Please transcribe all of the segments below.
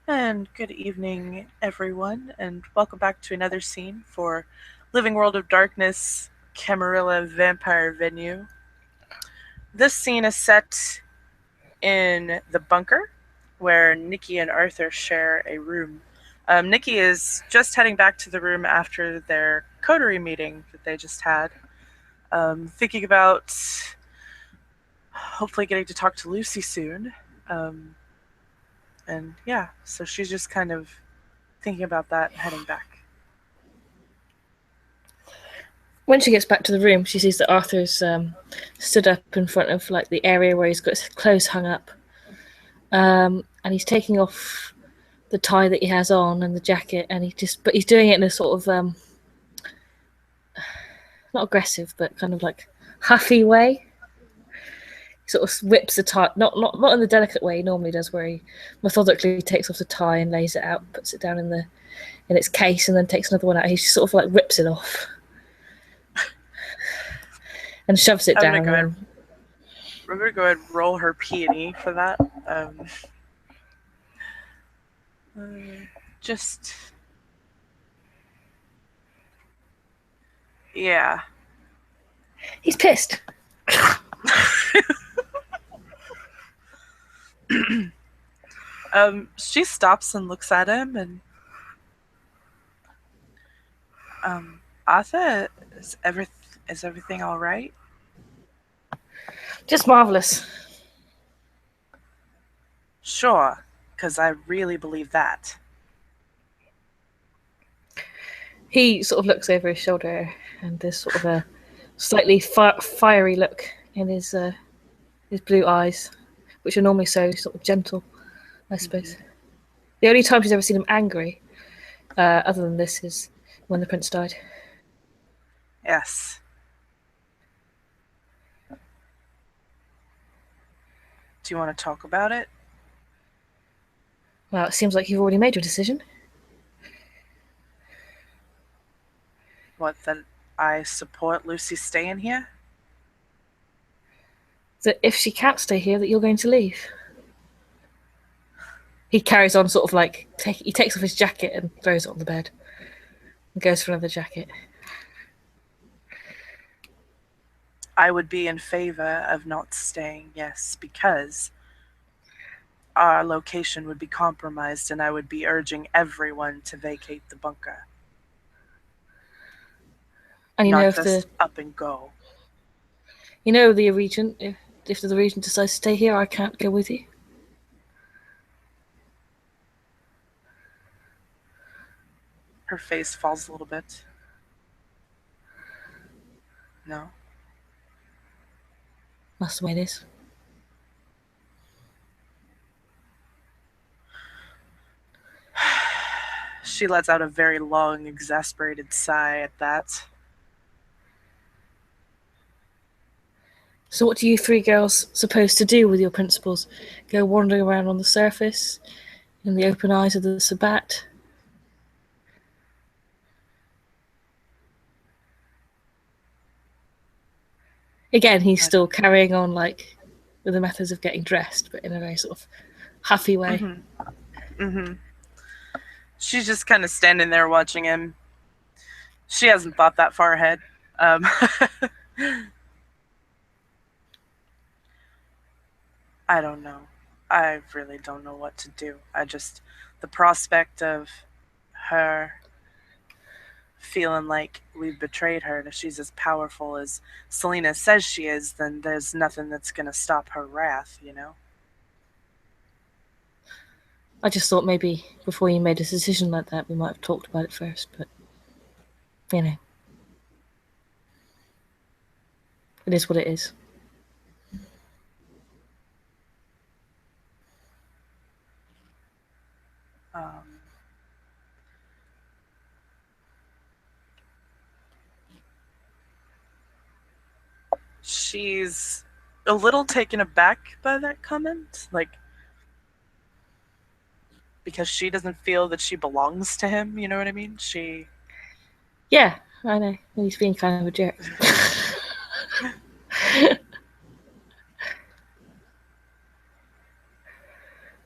And good evening, everyone, and welcome back to another scene for Living World of Darkness Camarilla Vampire Venue. This scene is set in the bunker where Nikki and Arthur share a room. Nikki is just heading back to the room after their coterie meeting that they just had, thinking about hopefully getting to talk to Lucy soon. Um, and yeah, so she's just kind of thinking about that and heading back. When she gets back to the room, she sees that Arthur's stood up in front of like the area where he's got his clothes hung up, and he's taking off the tie that he has on and the jacket, and he's doing it in a sort of not aggressive, but kind of like huffy way. He sort of whips the tie, not in the delicate way he normally does, where he methodically takes off the tie and lays it out, puts it down in its case, and then takes another one out. He just sort of like rips it off and shoves it down. We're gonna go ahead and roll her peony for that. Uh, just yeah. He's pissed. She stops and looks at him, and Arthur, is everything all right? Just marvelous. Sure, because I really believe that. He sort of looks over his shoulder, and there's sort of a slightly fiery look in his blue eyes, which are normally so sort of gentle, I suppose. Mm-hmm. The only time she's ever seen him angry, other than this, is when the prince died. Yes. Do you want to talk about it? Well, it seems like you've already made your decision. What, then I support Lucy staying here? That if she can't stay here, that you're going to leave. He carries on sort of like, he takes off his jacket and throws it on the bed and goes for another jacket. I would be in favor of not staying, yes, because our location would be compromised and I would be urging everyone to vacate the bunker. And you not know, just up and go. You know, the regent, if the regent decides to stay here, I can't go with you. Her face falls a little bit. No. That's the way it is. She lets out a very long, exasperated sigh at that. So what are you three girls supposed to do with your principals? Go wandering around on the surface, in the open eyes of the Sabbat? Again, he's still carrying on like with the methods of getting dressed, but in a very sort of huffy way. Mm-hmm. Mm-hmm. She's just kind of standing there watching him. She hasn't thought that far ahead. I don't know. I really don't know what to do. The prospect of her feeling like we've betrayed her, and if she's as powerful as Selena says she is, then there's nothing that's going to stop her wrath, you know? I just thought maybe before you made a decision like that, we might have talked about it first, but, you know. It is what it is. She's a little taken aback by that comment, like, because she doesn't feel that she belongs to him, you know what I mean? Yeah, I know. He's being kind of a jerk.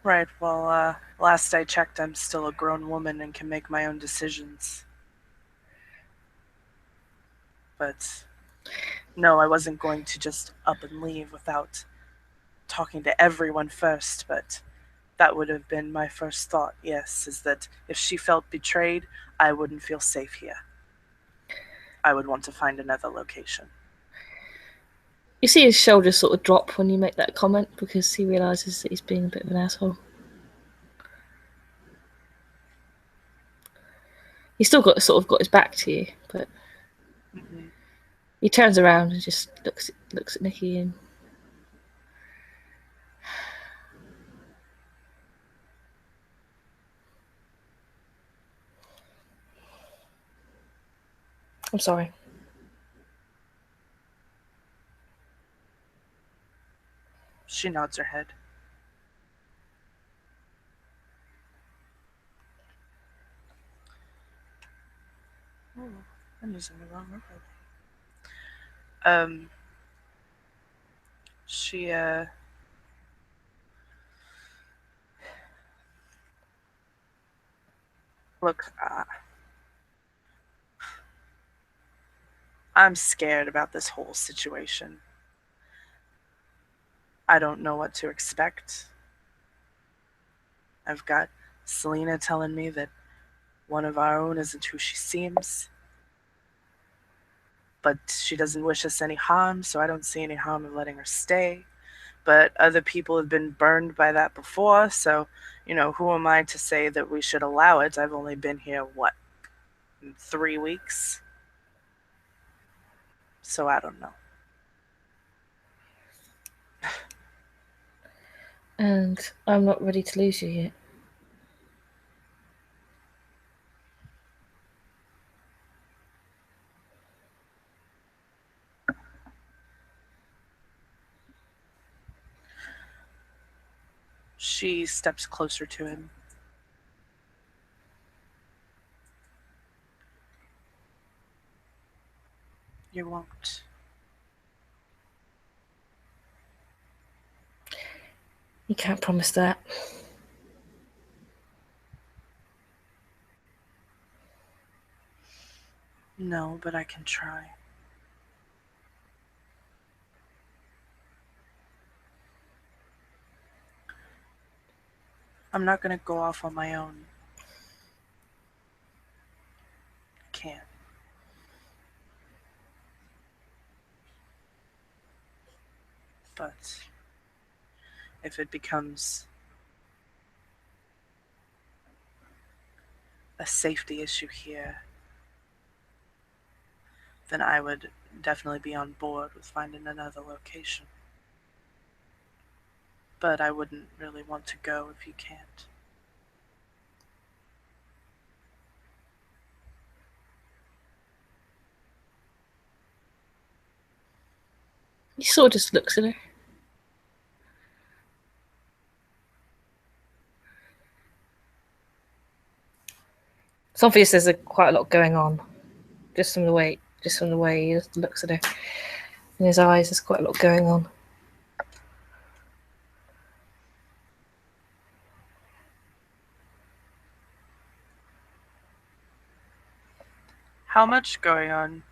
Right, well, last I checked, I'm still a grown woman and can make my own decisions. But no, I wasn't going to just up and leave without talking to everyone first, but that would have been my first thought, yes, is that if she felt betrayed, I wouldn't feel safe here. I would want to find another location. You see his shoulders sort of drop when you make that comment because he realizes that he's being a bit of an asshole. He's still got his back to you, but Mm-hmm. he turns around and just looks at Nikki and I'm sorry. She nods her head. Oh, I'm using the wrong word. Um, she, look, I'm scared about this whole situation. I don't know what to expect. I've got Selena telling me that one of our own isn't who she seems, but she doesn't wish us any harm, so I don't see any harm in letting her stay. But other people have been burned by that before, so, who am I to say that we should allow it? I've only been here, what, 3 weeks? So I don't know. And I'm not ready to lose you yet. She steps closer to him. You won't. You can't promise that. No, but I can try. I'm not going to go off on my own. I can't. But if it becomes a safety issue here, then I would definitely be on board with finding another location. But I wouldn't really want to go if you can't. He sort of just looks at her. It's obvious there's quite a lot going on, just from the way he just looks at her. In his eyes, there's quite a lot going on. How much going on?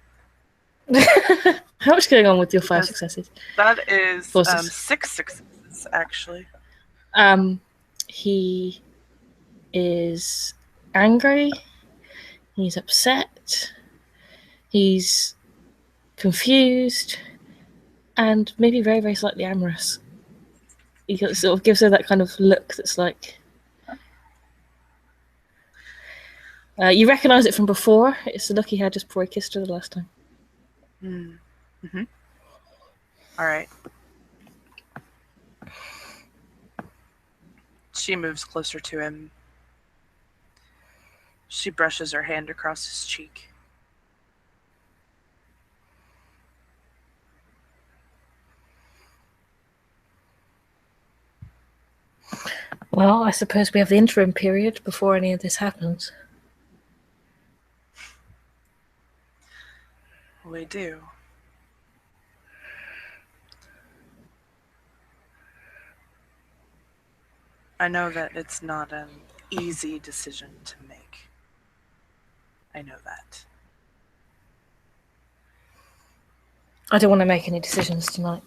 How much going on with your 5 Because successes? that is 4 six successes, actually. Um, he is angry. He's upset. He's confused, and maybe very, very slightly amorous. He sort of gives her that kind of look that's like. You recognise it from before. It's the look he had just before he kissed her the last time. Mm-hmm. All right. She moves closer to him. She brushes her hand across his cheek. Well, I suppose we have the interim period before any of this happens. We do. I know that it's not an easy decision to make. I know that. I don't want to make any decisions tonight.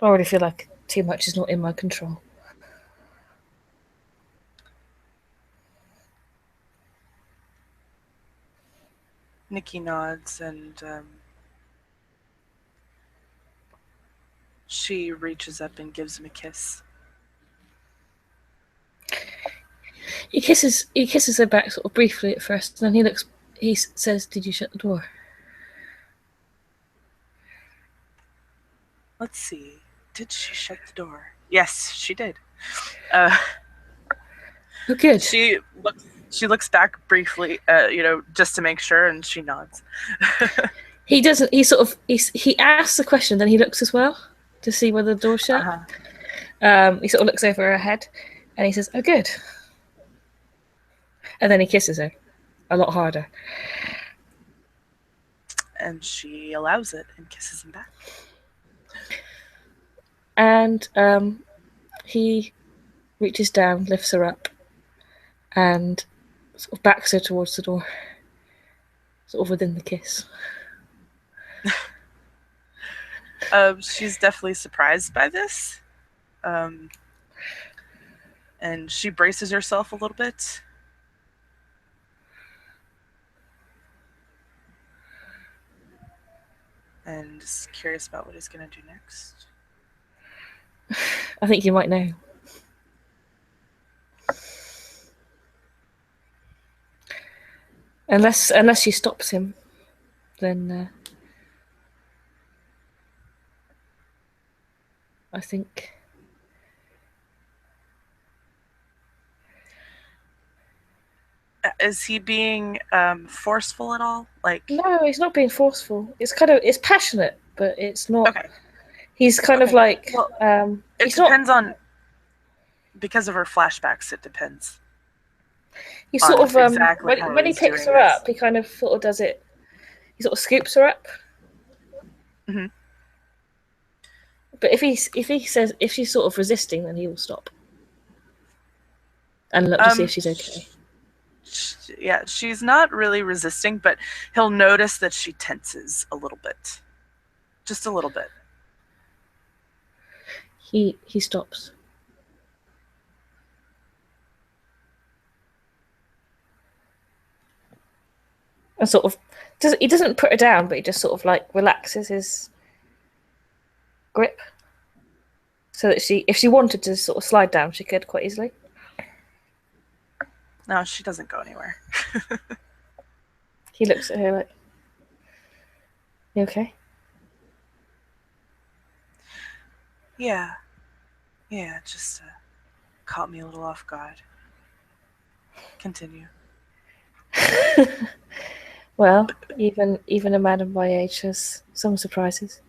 I already feel like too much is not in my control. Nikki nods and she reaches up and gives him a kiss. He kisses her back sort of briefly at first, and then he says, "Did you shut the door?" Let's see. Did she shut the door? Yes, she did. Uh, Oh, good. she looks back briefly, just to make sure, and she nods. He doesn't. He asks the question, then he looks as well to see whether the door's shut. Uh-huh. He sort of looks over her head, and he says, "Oh, good." And then he kisses her, a lot harder. And she allows it and kisses him back. And he reaches down, lifts her up, and sort of backs her towards the door, sort of within the kiss. She's definitely surprised by this. And she braces herself a little bit. And is curious about what he's going to do next. I think you might know. Unless she stops him, then I think. Is he being forceful at all? Like, No, he's not being forceful. It's passionate, but it's not. okay, He's kind of okay. like. Well, it He's not. depends on, because of her flashbacks. It depends He on sort of exactly how when he he's picks doing her this. up, he kind of sort of does it. He sort of scoops her up. Mm-hmm. But if she's sort of resisting, then he will stop and look to see if she's okay. Yeah, she's not really resisting, but he'll notice that she tenses a little bit, just a little bit. He stops. And sort of he doesn't put her down, but he just sort of like relaxes his grip, so that if she wanted to sort of slide down, she could quite easily. No, she doesn't go anywhere. He looks at her like, "You okay?" Yeah, just caught me a little off guard. Continue. Well, even a man of my age has some surprises.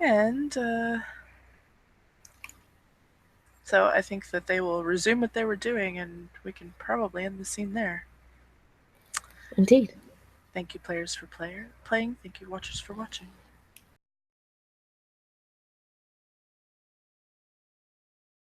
And so I think that they will resume what they were doing, and we can probably end the scene there. Indeed. Thank you, players, for playing. Thank you, watchers, for watching.